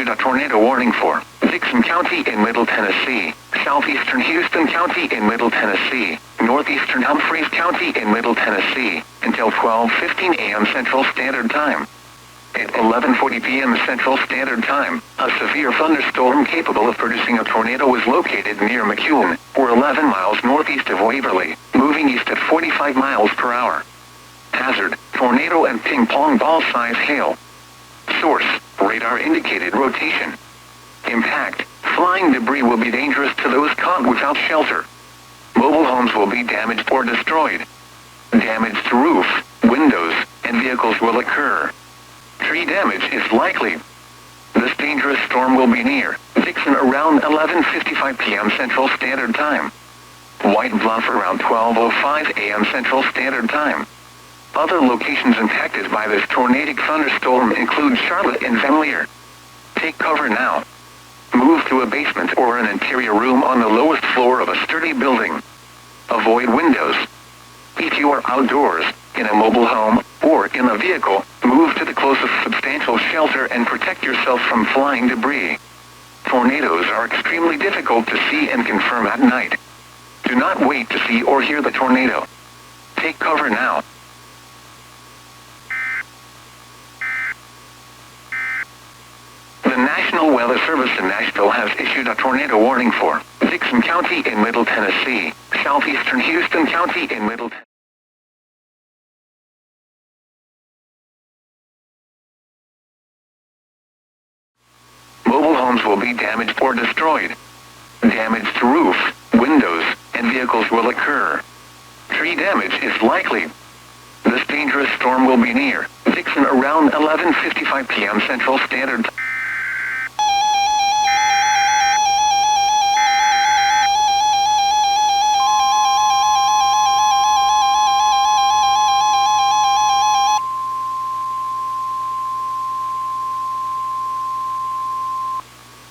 issued a tornado warning for Dixon County in Middle Tennessee, southeastern Houston County in Middle Tennessee, northeastern Humphreys County in Middle Tennessee, until 12:15 a.m. Central Standard Time. At 11:40 p.m. Central Standard Time, a severe thunderstorm capable of producing a tornado was located near McEwen, or 11 miles northeast of Waverly, moving east at 45 miles per hour. Hazard, tornado and ping-pong ball-size hail. Source, radar indicated rotation. Impact, flying debris will be dangerous to those caught without shelter. Mobile homes will be damaged or destroyed. Damage to roof, windows, and vehicles will occur. Tree damage is likely. This dangerous storm will be near Dixon around 11:55 p.m. Central Standard Time. White Bluff around 12:05 a.m. Central Standard Time. Other locations impacted by this tornadic thunderstorm include Charlotte and Van Leer. Take cover now. Move to a basement or an interior room on the lowest floor of a sturdy building. Avoid windows. If you are outdoors, in a mobile home, or in a vehicle, move to the closest substantial shelter and protect yourself from flying debris. Tornadoes are extremely difficult to see and confirm at night. Do not wait to see or hear the tornado. Take cover now. The National Weather Service in Nashville has issued a tornado warning for Dixon County in Middle Tennessee, southeastern Houston County in Middle Tennessee. Mobile homes will be damaged or destroyed. Damage to roof, windows, and vehicles will occur. Tree damage is likely. This dangerous storm will be near Dixon around 11:55 p.m. Central Standard Time.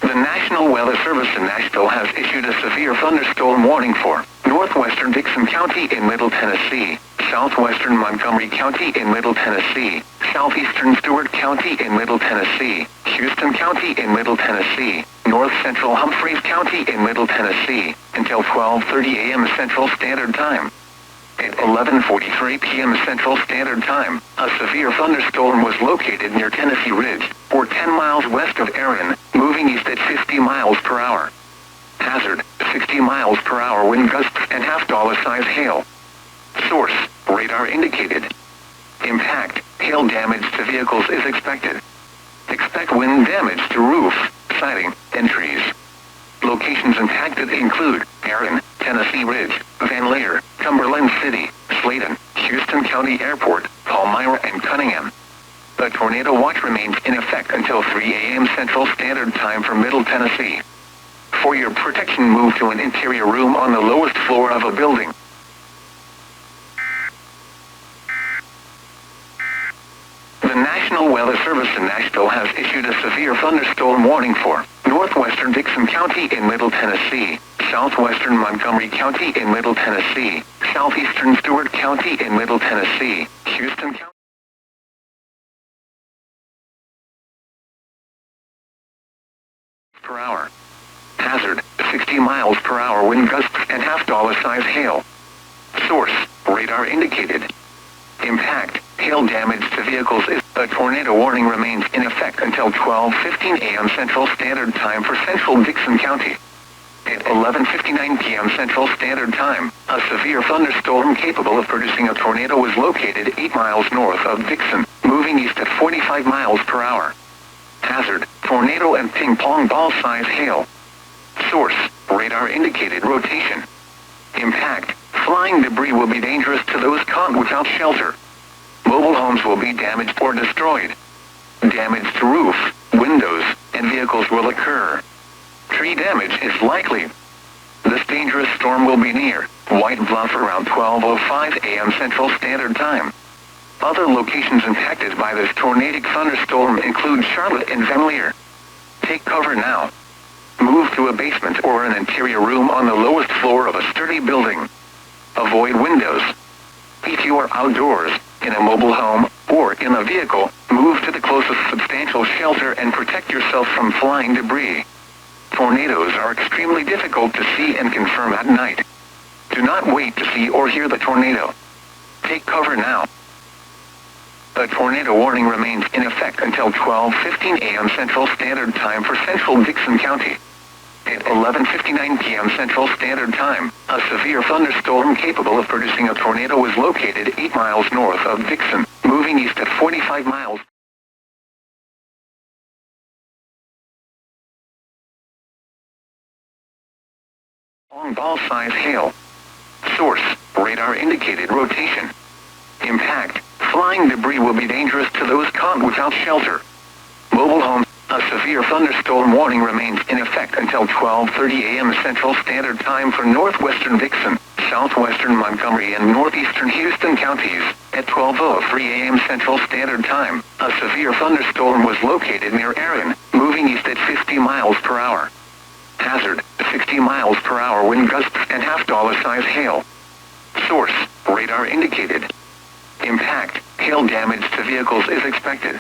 The National Weather Service in Nashville has issued a severe thunderstorm warning for northwestern Dixon County in Middle Tennessee, southwestern Montgomery County in Middle Tennessee, southeastern Stewart County in Middle Tennessee, Houston County in Middle Tennessee, north central Humphreys County in Middle Tennessee, until 12:30 a.m. Central Standard Time. At 11:43 p.m. Central Standard Time, a severe thunderstorm was located near Tennessee Ridge, or 10 miles west of Erin, moving east at 50 miles per hour. Hazard, 60 miles per hour wind gusts and half-dollar-size hail. Source, radar indicated. Impact, hail damage to vehicles is expected. Expect wind damage to roof, siding, and trees. Locations impacted include Erin, Tennessee Ridge, Van Leer, Cumberland City, Sladen, Houston County Airport, Palmyra, and Cunningham. The tornado watch remains in effect until 3 a.m. Central Standard Time for Middle Tennessee. For your protection, move to an interior room on the lowest floor of a building. The National Weather Service in Nashville has issued a severe thunderstorm warning for northwestern Dixon County in Middle Tennessee, southwestern Montgomery County in Middle Tennessee, southeastern Stewart County in Middle Tennessee, Houston County per hour. Hazard, 60 miles per hour wind gusts and half-dollar-size hail. Source, radar indicated. Impact, hail damage to vehicles is. A tornado warning remains in effect until 12:15 a.m. Central Standard Time for central Dixon County. At 11:59 p.m. Central Standard Time, a severe thunderstorm capable of producing a tornado was located 8 miles north of Dixon, moving east at 45 miles per hour. Hazard, tornado and ping-pong ball-size hail. Source, radar indicated rotation. Impact, flying debris will be dangerous to those caught without shelter. Mobile homes will be damaged or destroyed. Damage to roof, windows, and vehicles will occur. Tree damage is likely. This dangerous storm will be near White Bluff around 12:05 a.m. Central Standard Time. Other locations impacted by this tornadic thunderstorm include Charlotte and Van Leer. Take cover now. Move to a basement or an interior room on the lowest floor of a sturdy building. Avoid windows. If you are outdoors, in a mobile home, or in a vehicle, Move to the closest substantial shelter and protect yourself from flying debris. Tornadoes are extremely difficult to see and confirm at night. Do not wait to see or hear the tornado. Take cover now. The tornado warning remains in effect until 12:15 a.m. Central Standard Time for central Dixon County. At 11:59 p.m. Central Standard Time, a severe thunderstorm capable of producing a tornado was located 8 miles north of Dixon, moving east at 45 miles. Long ball-size hail. Source: radar indicated rotation. Impact: flying debris will be dangerous to those caught without shelter. Mobile homes. A severe thunderstorm warning remains in effect until 12:30 a.m. Central Standard Time for northwestern Dixon, southwestern Montgomery and northeastern Houston counties. At 12:03 a.m. Central Standard Time, a severe thunderstorm was located near Erin, moving east at 50 miles per hour. Hazard: 60 miles per hour wind gusts and half-dollar-size hail. Source: radar indicated. Impact: hail damage to vehicles is expected.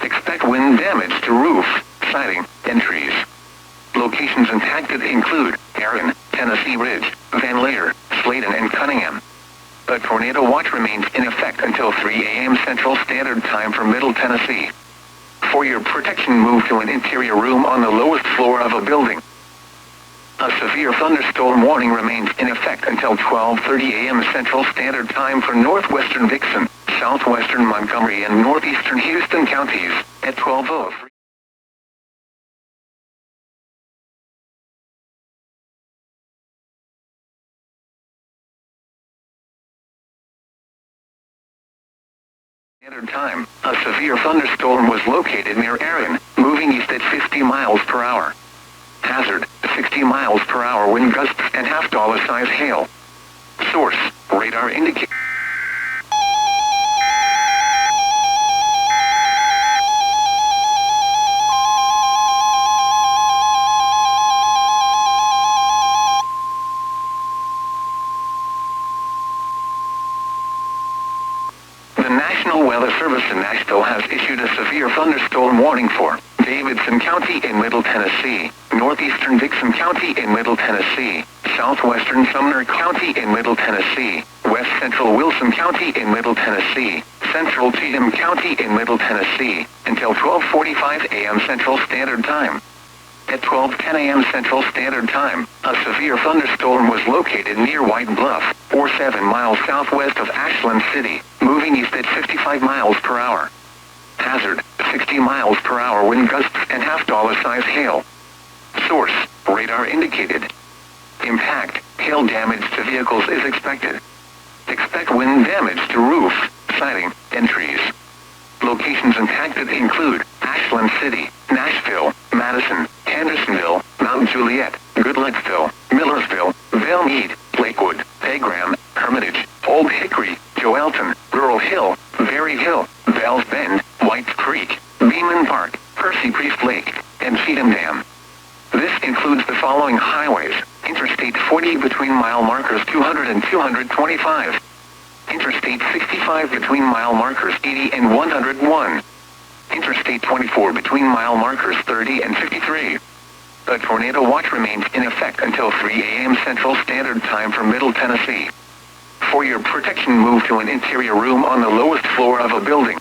Expect wind damage to roofs, siding, and trees. Locations impacted include Erin, Tennessee Ridge, Van Lader, Sladen, and Cunningham. The tornado watch remains in effect until 3 a.m. Central Standard Time for Middle Tennessee. For your protection, move to an interior room on the lowest floor of a building. A severe thunderstorm warning remains in effect until 12:30 a.m. Central Standard Time for northwestern Dixon, southwestern Montgomery and northeastern Houston counties. At 12:03. Standard Time, a severe thunderstorm was located near Erin, moving east at 50 miles per hour. Hazard: 60 miles per hour wind gusts and half-dollar-size hail. Source: radar indicated. The National Weather Service in Nashville has issued a severe thunderstorm warning for Davidson County in Middle Tennessee, northeastern Dixon County in Middle Tennessee, southwestern Sumner County in Middle Tennessee, west central Wilson County in Middle Tennessee, central Cheatham County in Middle Tennessee, until 12:45 a.m. Central Standard Time. At 12:10 a.m. Central Standard Time, a severe thunderstorm was located near White Bluff, or 7 miles southwest of Ashland City, moving east at 55 miles per hour. Hazard: 60 miles per hour wind gusts and half-dollar-size hail. Source: radar indicated. Impact: hail damage to vehicles is expected. Expect wind damage to roofs, siding, and trees. Locations impacted include Ashland City, Nashville, Madison, Hendersonville, Mount Juliet, Goodlettsville, Millersville, Valmead, Lakewood, Pegram, Hermitage, Old Hickory, Joelton, Rural Hill, Berry Hill, Val's Bend, White Creek, Beeman Park, Percy Priest Lake, and Cheatham Dam. This includes the following highways: Interstate 40 between mile markers 200 and 225. Interstate 65 between mile markers 80 and 101. Interstate 24 between mile markers 30 and 53. The tornado watch remains in effect until 3 a.m. Central Standard Time for Middle Tennessee. For your protection, move to an interior room on the lowest floor of a building.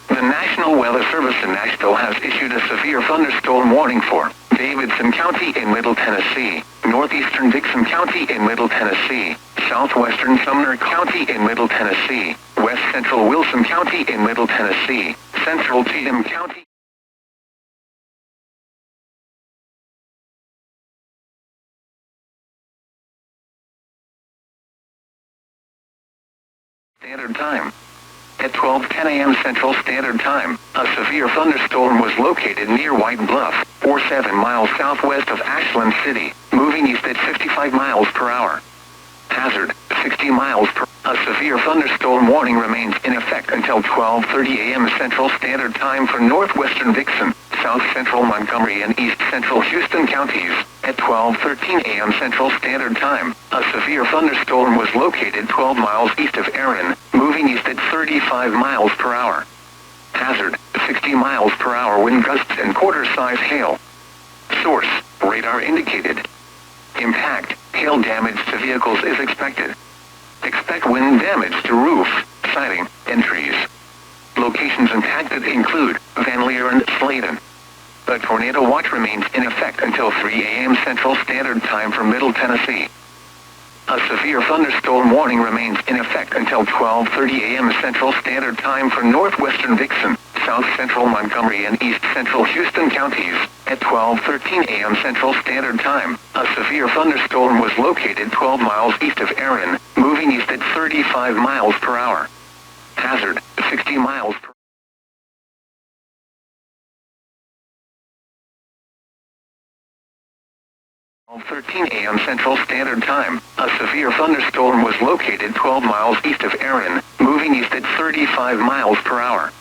The National Weather Service in Nashville has issued a severe thunderstorm warning for Davidson County in Middle Tennessee, northeastern Dixon County in Middle Tennessee, southwestern Sumner County in Middle Tennessee, west central Wilson County in Middle Tennessee, central Cheatham County. Standard Time. At 12:10 a.m. Central Standard Time, a severe thunderstorm was located near White Bluff, or 7 miles southwest of Ashland City, moving east at 55 miles per hour. Hazard: 60 miles per hour. A severe thunderstorm warning remains in effect until 12:30 a.m. Central Standard Time for northwestern Dixon, south central Montgomery and east central Houston counties. at 12:13 a.m. Central Standard Time. A severe thunderstorm was located 12 miles east of Erin, moving east at 35 miles per hour. Hazard, 60 miles per hour wind gusts and quarter-size hail. Source, radar indicated. Impact, hail damage to vehicles is expected. Expect wind damage to roof, siding, and trees. Locations impacted include Van Leer and Sladen. The tornado watch remains in effect until 3 a.m. Central Standard Time for Middle Tennessee. A severe thunderstorm warning remains in effect until 12:30 a.m. Central Standard Time for northwestern Dixon, south central Montgomery and east central Houston counties. At 12:13 a.m. Central Standard Time, a severe thunderstorm was located 12 miles east of Erin, moving east at 35 miles per hour. Hazard, 60 miles per hour. 12:13 a.m. Central Standard Time, a severe thunderstorm was located 12 miles east of Erin, moving east at 35 miles per hour.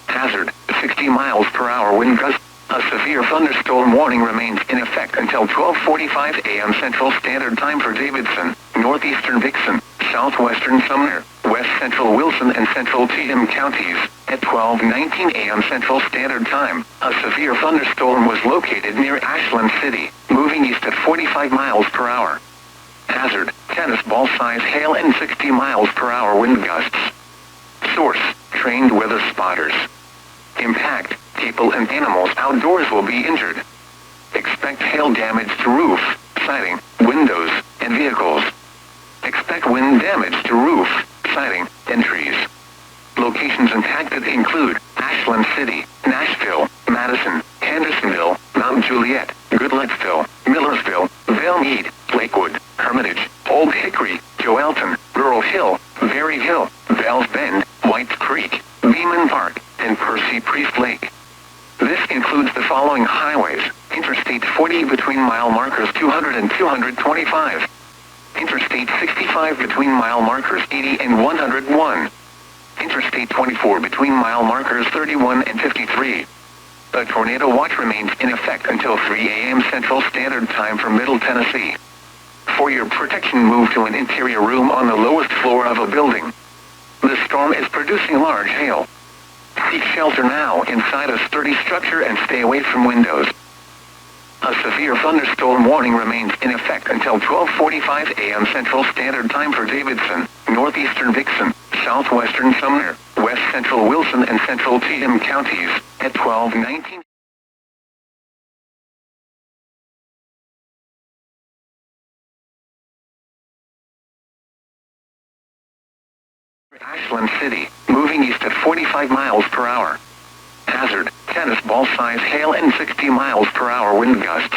Hazard, 60 miles per hour wind gusts. A severe thunderstorm warning remains in effect until 12:45 a.m. Central Standard Time for Davidson, northeastern Dixon, southwestern Sumner, west central Wilson and central Cheatham counties. At 12:19 a.m. Central Standard Time, a severe thunderstorm was located near Ashland City, moving east at 45 miles per hour. Hazard, tennis ball size hail and 60 miles per hour wind gusts. Source, trained weather spotters. Impact, people and animals outdoors will be injured. Expect hail damage to roof, siding, windows, and vehicles. Expect wind damage to roof, siding, and trees. Locations impacted include Ashland City, Nashville, Madison, Hendersonville, Mount Juliet, Goodlettsville, Millersville, Vailmead, Lakewood, Hermitage, Old Hickory, Joelton, Rural Hill, Berry Hill, Bells Bend, White Creek, Beeman Park, and Percy Priest Lake. This includes the following highways: Interstate 40 between mile markers 200 and 225. Interstate 65 between mile markers 80 and 101. Interstate 24 between mile markers 31 and 53. The tornado watch remains in effect until 3 a.m. Central Standard Time for Middle Tennessee. For your protection, move to an interior room on the lowest floor of a building. The storm is producing large hail. Seek shelter now inside a sturdy structure and stay away from windows. A severe thunderstorm warning remains in effect until 12:45 a.m. Central Standard Time for Davidson, northeastern Dixon, southwestern Sumner, west central Wilson and central Cheatham counties. At 12:19. Ashland City, moving east at 45 miles per hour. Hazard, tennis ball size hail and 60 miles per hour wind gusts.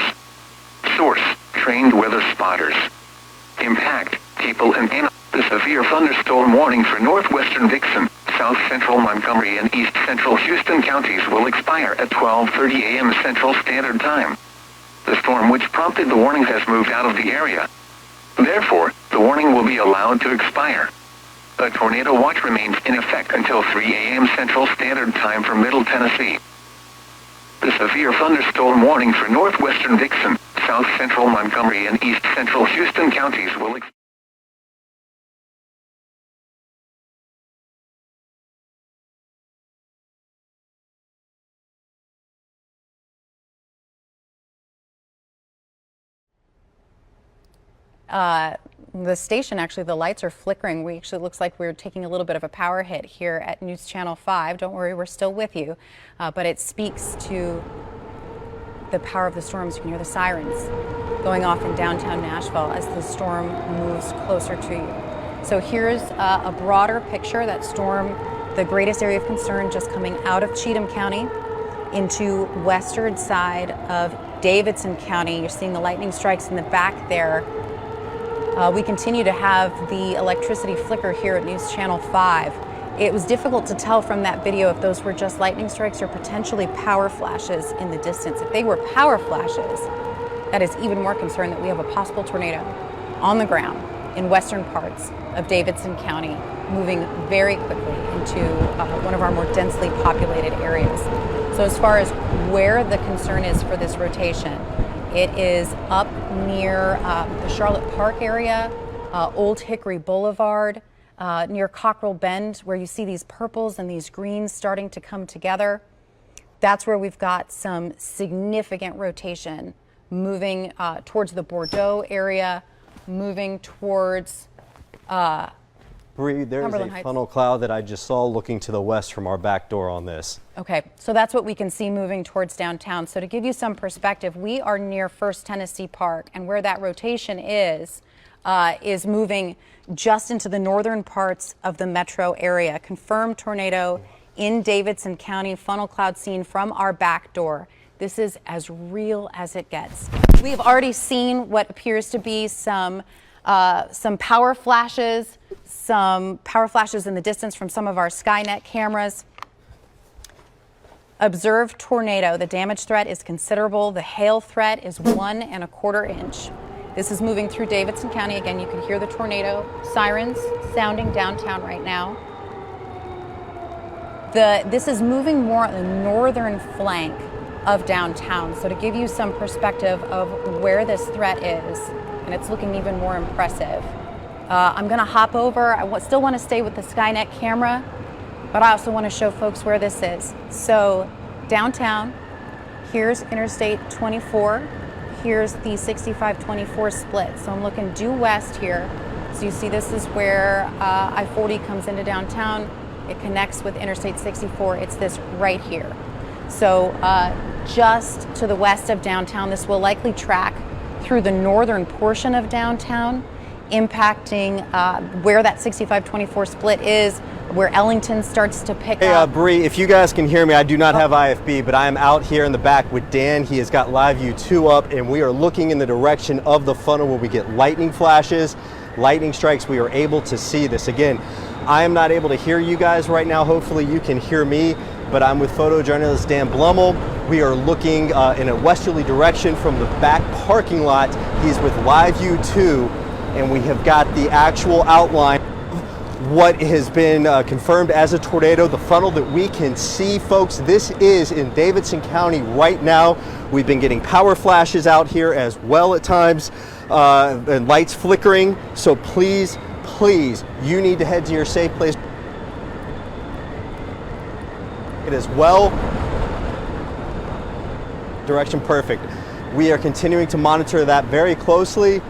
Source, trained weather spotters. Impact, people and animals. The severe thunderstorm warning for northwestern Dixon, south central Montgomery and east central Houston counties will expire at 12:30 a.m. Central Standard Time. The storm which prompted the warning has moved out of the area. Therefore, the warning will be allowed to expire. The tornado watch remains in effect until 3 a.m. Central Standard Time for Middle Tennessee. The severe thunderstorm warning for northwestern Dixon, south central Montgomery and east central Houston counties will expire. The station, actually, the lights are flickering. We actually looks like we're taking a little bit of a power hit here at News Channel 5. Don't worry, we're still with you. But it speaks to the power of the storms. You can hear the sirens going off in downtown Nashville as the storm moves closer to you. So here's a broader picture. That storm, the greatest area of concern, just coming out of Cheatham County into western side of Davidson County. You're seeing the lightning strikes in the back there. We continue to have the electricity flicker here at News Channel 5. It was difficult to tell from that video if those were just lightning strikes or potentially power flashes in the distance. If they were power flashes, that is even more concern that we have a possible tornado on the ground in western parts of Davidson County, moving very quickly into one of our more densely populated areas. So as far as where the concern is for this rotation, It is up near the Charlotte Park area, Old Hickory Boulevard, near Cockrell Bend, where you see these purples and these greens starting to come together. That's where we've got some significant rotation moving towards the Bordeaux area, moving towards Bree, there's a funnel cloud that I just saw looking to the west from our back door on this. Okay, so that's what we can see moving towards downtown. So to give you some perspective, we are near First Tennessee Park, and where that rotation is moving just into the northern parts of the metro area. Confirmed tornado in Davidson County, funnel cloud seen from our back door. This is as real as it gets. We've already seen what appears to be some power flashes in the distance from some of our Skynet cameras. Observed tornado. The damage threat is considerable. The hail threat is 1 1/4 inch. This is moving through Davidson County. Again, you can hear the tornado sirens sounding downtown right now. This is moving more on the northern flank of downtown. So to give you some perspective of where this threat is, and it's looking even more impressive. I'm going to hop over. I still want to stay with the Skynet camera, but I also want to show folks where this is. So downtown, here's Interstate 24. Here's the 65-24 split. So I'm looking due west here. So you see this is where I-40 comes into downtown. It connects with Interstate 64. It's this right here. So just to the west of downtown, this will likely track through the northern portion of downtown, impacting where that 65-24 split is, where Ellington starts to pick up. Hey, Bree, if you guys can hear me, I do not have IFB, but I am out here in the back with Dan. He has got Live View 2 up, and we are looking in the direction of the funnel where we get lightning flashes, lightning strikes. We are able to see this. Again, I am not able to hear you guys right now. Hopefully you can hear me, but I'm with photojournalist Dan Blummel. We are looking in a westerly direction from the back parking lot. He's with Live View 2, and we have got the actual outline of what has been confirmed as a tornado. The funnel that we can see, folks, this is in Davidson County right now. We've been getting power flashes out here as well at times, and lights flickering. So please, you need to head to your safe place. It is well. Direction perfect. We are continuing to monitor that very closely.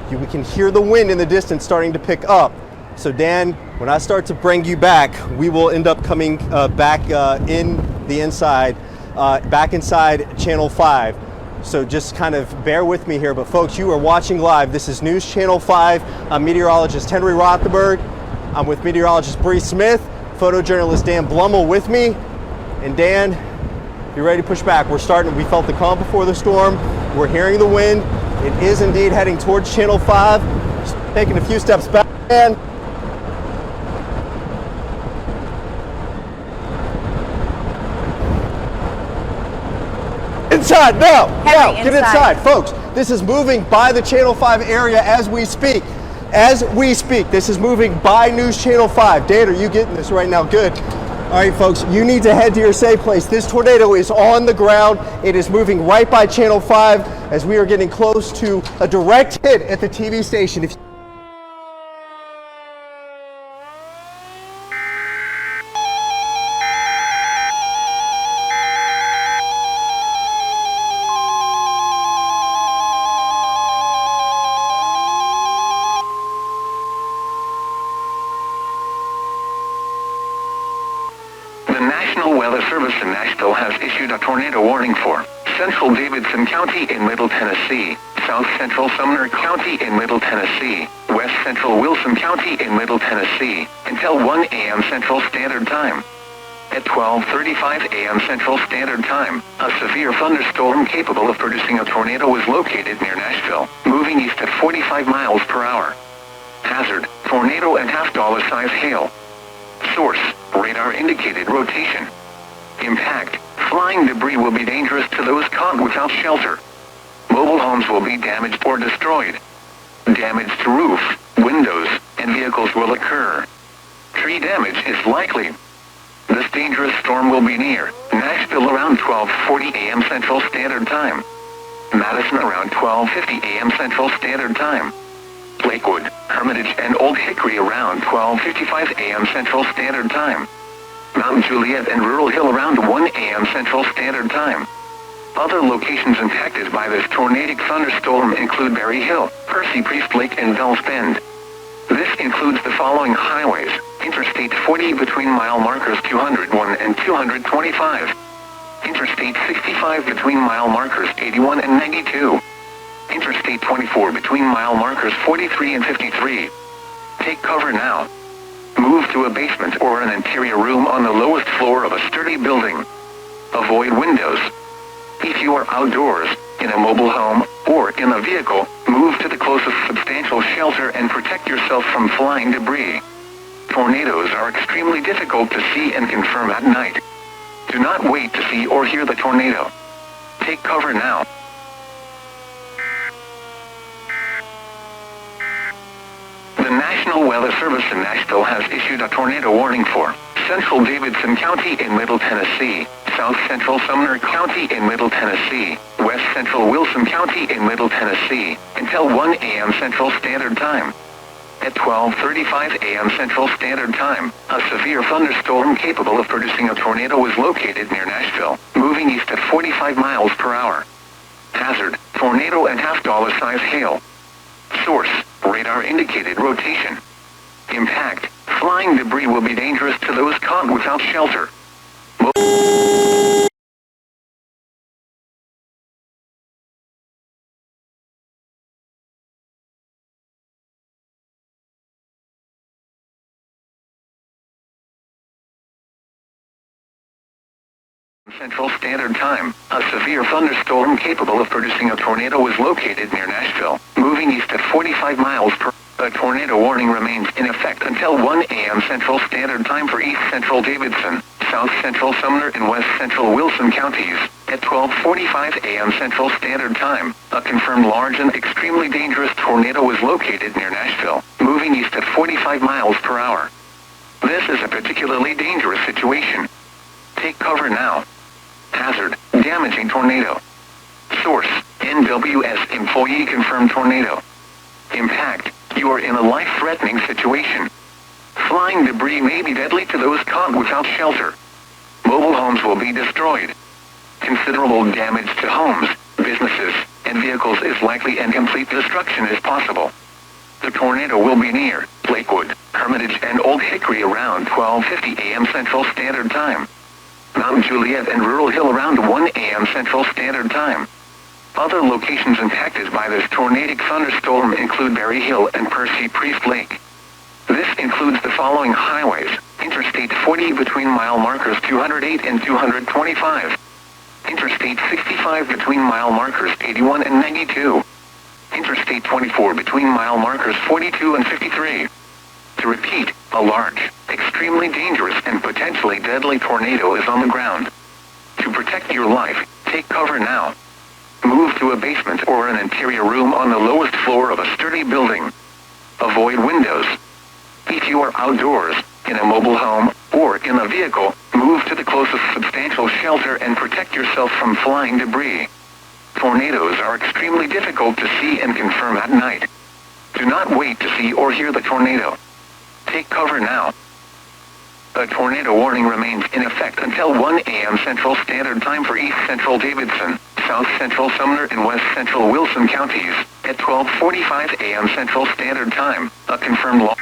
We can hear the wind in the distance starting to pick up. So Dan, when I start to bring you back, we will end up coming back in the inside, back inside Channel 5. So just kind of bear with me here. But folks, you are watching live. This is News Channel 5. I'm meteorologist Henry Rothenberg. I'm with meteorologist Bree Smith, photojournalist Dan Blummel with me. And Dan, you ready to push back? We're starting. We felt the calm before the storm. We're hearing the wind. It is indeed heading towards Channel 5. Just taking a few steps back. And inside now. Get inside, folks. This is moving by the Channel 5 area as we speak. This is moving by News Channel 5. Dan, are you getting this right now? Good. All right, folks, you need to head to your safe place. This tornado is on the ground. It is moving right by Channel 5 as we are getting close to a direct hit at the TV station. The National Weather Service in Nashville has issued a tornado warning for central Davidson County in Middle Tennessee, south central Sumner County in Middle Tennessee, west central Wilson County in Middle Tennessee, until 1 a.m. Central Standard Time. At 12:35 a.m. Central Standard Time, a severe thunderstorm capable of producing a tornado was located near Nashville, moving east at 45 miles per hour. Hazard, tornado and half-dollar-size hail. Source, radar indicated rotation. Impact, flying debris will be dangerous to those caught without shelter. Mobile homes will be damaged or destroyed. Damage to roof, windows, and vehicles will occur. Tree damage is likely. This dangerous storm will be near Nashville around 12:40 a.m. Central Standard Time. Madison around 12:50 a.m. Central Standard Time. Lakewood, Hermitage, and Old Hickory around 12:55 a.m. Central Standard Time. Mount Juliet and Rural Hill around 1 a.m. Central Standard Time. Other locations impacted by this tornadic thunderstorm include Berry Hill, Percy Priest Lake, and Bells Bend. This includes the following highways: Interstate 40 between mile markers 201 and 225. Interstate 65 between mile markers 81 and 92. Interstate 24 between mile markers 43 and 53. Take cover now. Move to a basement or an interior room on the lowest floor of a sturdy building. Avoid windows. If you are outdoors, in a mobile home, or in a vehicle, move to the closest substantial shelter and protect yourself from flying debris. Tornadoes are extremely difficult to see and confirm at night. Do not wait to see or hear the tornado. Take cover now. The National Weather Service in Nashville has issued a tornado warning for Central Davidson County in Middle Tennessee, South Central Sumner County in Middle Tennessee, West Central Wilson County in Middle Tennessee, until 1 a.m. Central Standard Time. At 12:35 a.m. Central Standard Time, a severe thunderstorm capable of producing a tornado was located near Nashville, moving east at 45 miles per hour. Hazard: tornado and half-dollar-size hail. Source: radar indicated rotation. Impact: flying debris will be dangerous to those caught without shelter. Central Standard Time, a severe thunderstorm capable of producing a tornado was located near Nashville, moving east at 45 miles per hour. A tornado warning remains in effect until 1 a.m. Central Standard Time for East Central Davidson, South Central Sumner, and West Central Wilson counties. At 12:45 a.m. Central Standard Time, a confirmed large and extremely dangerous tornado was located near Nashville, moving east at 45 miles per hour. This is a particularly dangerous situation. Take cover now. Hazard: damaging tornado. Source: NWS employee confirmed tornado. Impact: you are in a life-threatening situation. Flying debris may be deadly to those caught without shelter. Mobile homes will be destroyed. Considerable damage to homes, businesses, and vehicles is likely, and complete destruction is possible. The tornado will be near Lakewood, Hermitage, and Old Hickory around 12:50 a.m. Central Standard Time. Mount Juliet and Rural Hill around 1 a.m. Central Standard Time. Other locations impacted by this tornadic thunderstorm include Berry Hill and Percy Priest Lake. This includes the following highways: Interstate 40 between mile markers 208 and 225. Interstate 65 between mile markers 81 and 92. Interstate 24 between mile markers 42 and 53. To repeat, a large, extremely dangerous, and potentially deadly tornado is on the ground. To protect your life, take cover now. Move to a basement or an interior room on the lowest floor of a sturdy building. Avoid windows. If you are outdoors, in a mobile home, or in a vehicle, move to the closest substantial shelter and protect yourself from flying debris. Tornadoes are extremely difficult to see and confirm at night. Do not wait to see or hear the tornado. Take cover now. A tornado warning remains in effect until 1 a.m. Central Standard Time for East Central Davidson, South Central Sumner, and West Central Wilson counties. At 12:45 a.m. Central Standard Time, a confirmed law.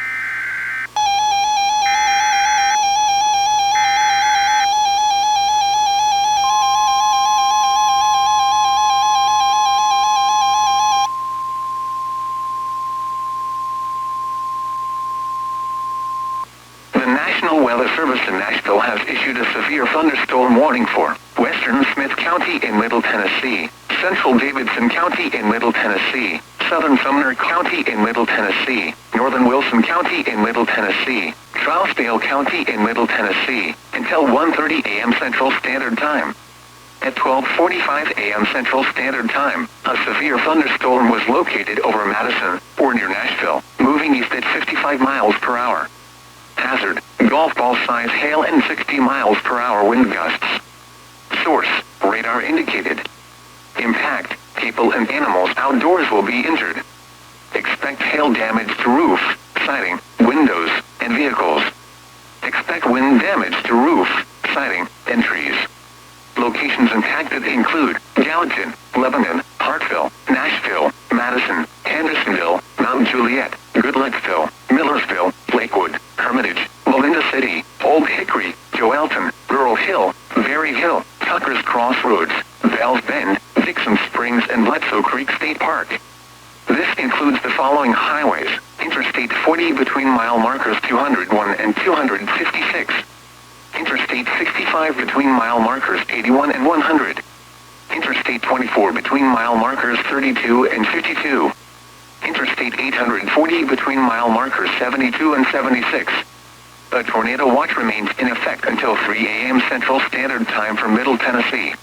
The National Weather Service in Nashville has issued a severe thunderstorm warning for Western Smith County in Middle Tennessee, Central Davidson County in Middle Tennessee, Southern Sumner County in Middle Tennessee, Northern Wilson County in Middle Tennessee, Trousdale County in Middle Tennessee, until 1:30 a.m. Central Standard Time. At 12:45 a.m. Central Standard Time, a severe thunderstorm was located over Madison, or near Nashville, moving east at 55 miles per hour. Hazard: golf ball size hail and 60 miles per hour wind gusts. Source, radar indicated. Impact, people and animals outdoors will be injured. Expect hail damage to roof, siding, windows, and vehicles. Expect wind damage to roof, siding, and trees. Locations impacted include Gallatin, Lebanon, Hartville, Nashville, Madison, Hendersonville, Mount Juliet, Goodlettsville, Millersville, Lakewood, Hermitage, Melinda City, Old Hickory, Joelton, Rural Hill, Berry Hill, Tucker's Crossroads, Bells Bend, Dixon Springs, and Bledsoe Creek State Park. This includes the following highways: Interstate 40 between mile markers 201 and 256. Interstate 65 between mile markers 81 and 100. Interstate 24 between mile markers 32 and 52. Interstate 840 between mile markers 72 and 76. A tornado watch remains in effect until 3 a.m. Central Standard Time for Middle Tennessee.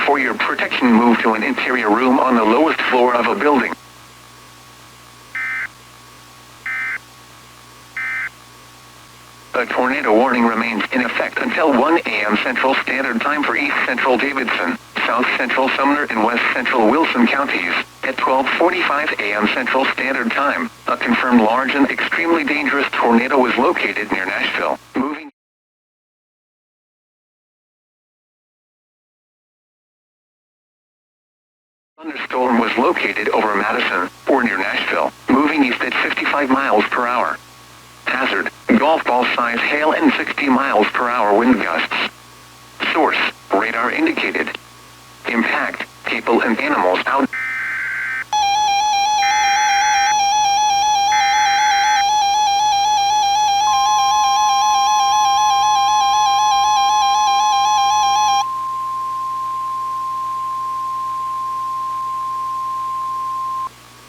For your protection, move to an interior room on the lowest floor of a building. A tornado warning remains in effect until 1 a.m. Central Standard Time for East Central Davidson, South Central Sumner, and West Central Wilson counties. At 12:45 a.m. Central Standard Time, a confirmed large and extremely dangerous tornado was located near Nashville. Moving. Thunderstorm was located over Madison, or near Nashville, moving east at 55 miles per hour. Hazard, golf ball size hail and 60 miles per hour wind gusts. Source, radar indicated. Impact, people and animals out.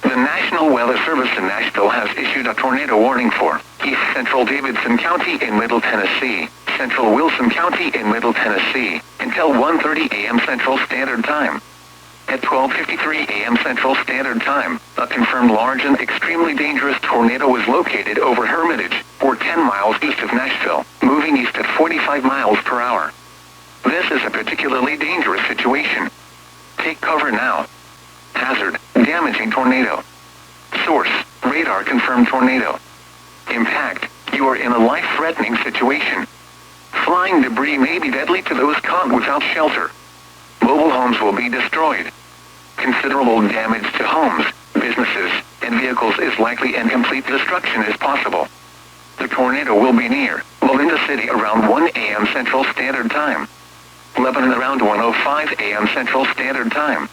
The National Weather Service in Nashville has issued a tornado warning for East Central Davidson County in Middle Tennessee, Central Wilson County in Middle Tennessee, until 1:30 a.m. Central Standard Time. At 12:53 a.m. Central Standard Time, a confirmed large and extremely dangerous tornado was located over Hermitage, or 10 miles east of Nashville, moving east at 45 miles per hour. This is a particularly dangerous situation. Take cover now. Hazard, damaging tornado. Source, radar confirmed tornado. Impact, you are in a life-threatening situation. Flying debris may be deadly to those caught without shelter. Mobile homes will be destroyed. Considerable damage to homes, businesses, and vehicles is likely, and complete destruction is possible. The tornado will be near Melinda City around 1 a.m. Central Standard Time. Lebanon around 1:05 a.m. Central Standard Time.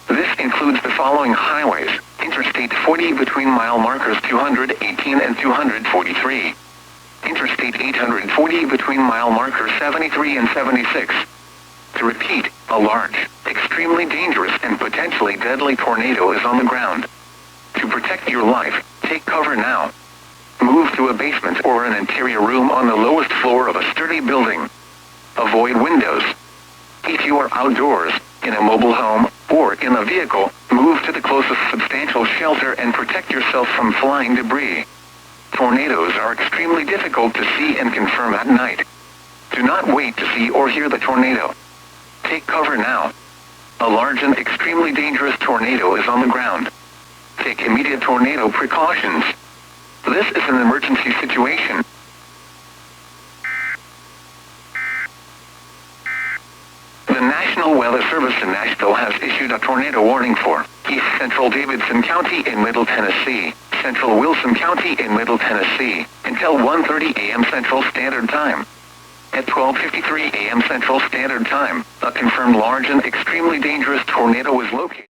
This includes the following highways: Interstate 40 between mile markers 218 and 243. Interstate 840 between mile markers 73 and 76. To repeat, a large, extremely dangerous and potentially deadly tornado is on the ground. To protect your life, take cover now. Move to a basement or an interior room on the lowest floor of a sturdy building. Avoid windows. If you are outdoors, in a mobile home, or in a vehicle, move to the closest substantial shelter and protect yourself from flying debris. Tornadoes are extremely difficult to see and confirm at night. Do not wait to see or hear the tornado. Take cover now. A large and extremely dangerous tornado is on the ground. Take immediate tornado precautions. This is an emergency situation. The National Weather Service in Nashville has issued a tornado warning for East Central Davidson County in Middle Tennessee, Central Wilson County in Middle Tennessee, until 1:30 a.m. Central Standard Time. At 12:53 a.m. Central Standard Time, a confirmed large and extremely dangerous tornado was located.